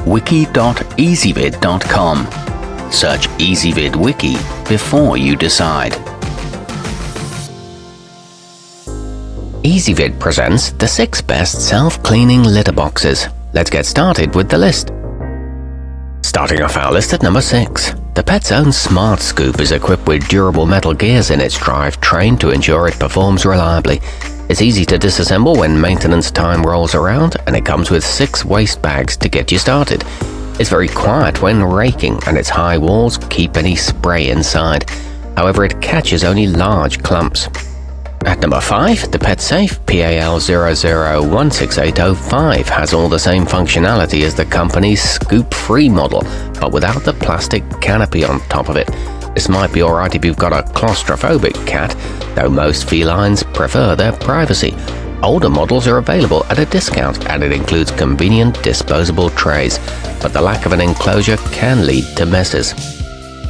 wiki.ezvid.com. Search Ezvid Wiki before you decide. Ezvid presents the 6 best self-cleaning litter boxes. Let's get started with the list. Starting off our list at number 6. The Pet's own Smart Scoop is equipped with durable metal gears in its drivetrain to ensure it performs reliably. It's easy to disassemble when maintenance time rolls around, and it comes with 6 waste bags to get you started. It's very quiet when raking, and its high walls keep any spray inside. However, it catches only large clumps. At number 5, the petsafe PAL00168005 has all the same functionality as the company's scoop-free model, but without the plastic canopy on top of it. This might be alright if you've got a claustrophobic cat, though most felines prefer their privacy. Older models are available at a discount, and it includes convenient disposable trays, but the lack of an enclosure can lead to messes.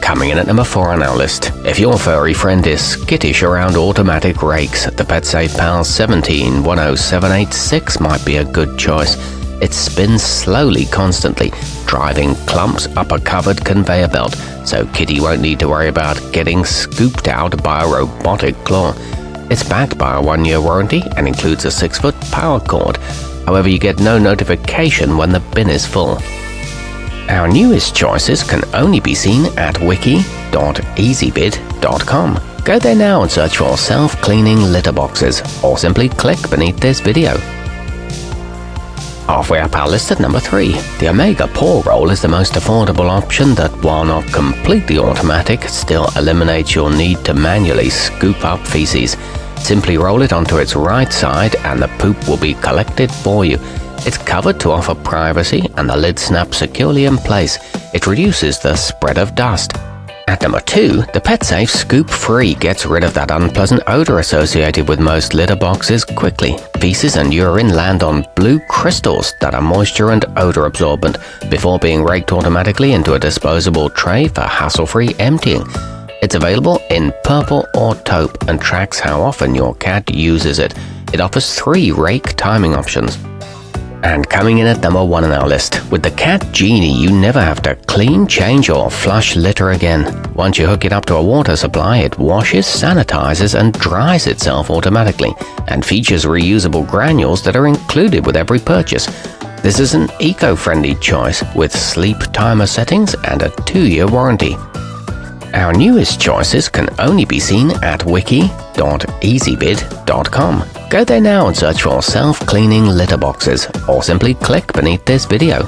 Coming in at number 4 on our list. If your furry friend is skittish around automatic rakes, the petsafe PAL1710786 might be a good choice. It spins slowly constantly, driving clumps up a covered conveyor belt, so Kitty won't need to worry about getting scooped out by a robotic claw. It's backed by a 1-year warranty and includes a 6-foot power cord. However, you get no notification when the bin is full. Our newest choices can only be seen at wiki.ezvid.com. Go there now and search for self-cleaning litter boxes, or simply click beneath this video. Halfway up our list at number 3, the Omega Paw Roll is the most affordable option that, while not completely automatic, still eliminates your need to manually scoop up feces. Simply roll it onto its right side and the poop will be collected for you. It's covered to offer privacy, and the lid snaps securely in place. It reduces the spread of dust. At number 2, the petsafe scoop-free gets rid of that unpleasant odor associated with most litter boxes quickly. Feces and urine land on blue crystals that are moisture and odor absorbent before being raked automatically into a disposable tray for hassle-free emptying. It's available in purple or taupe and tracks how often your cat uses it. It offers 3 rake timing options. And coming in at number 1 on our list, with the Cat Genie, you never have to clean, change or flush litter again. Once you hook it up to a water supply, it washes, sanitizes and dries itself automatically, and features reusable granules that are included with every purchase. This is an eco-friendly choice with sleep timer settings and a 2-year warranty. Our newest choices can only be seen at wiki.ezvid.com. Go there now and search for self-cleaning litter boxes, or simply click beneath this video.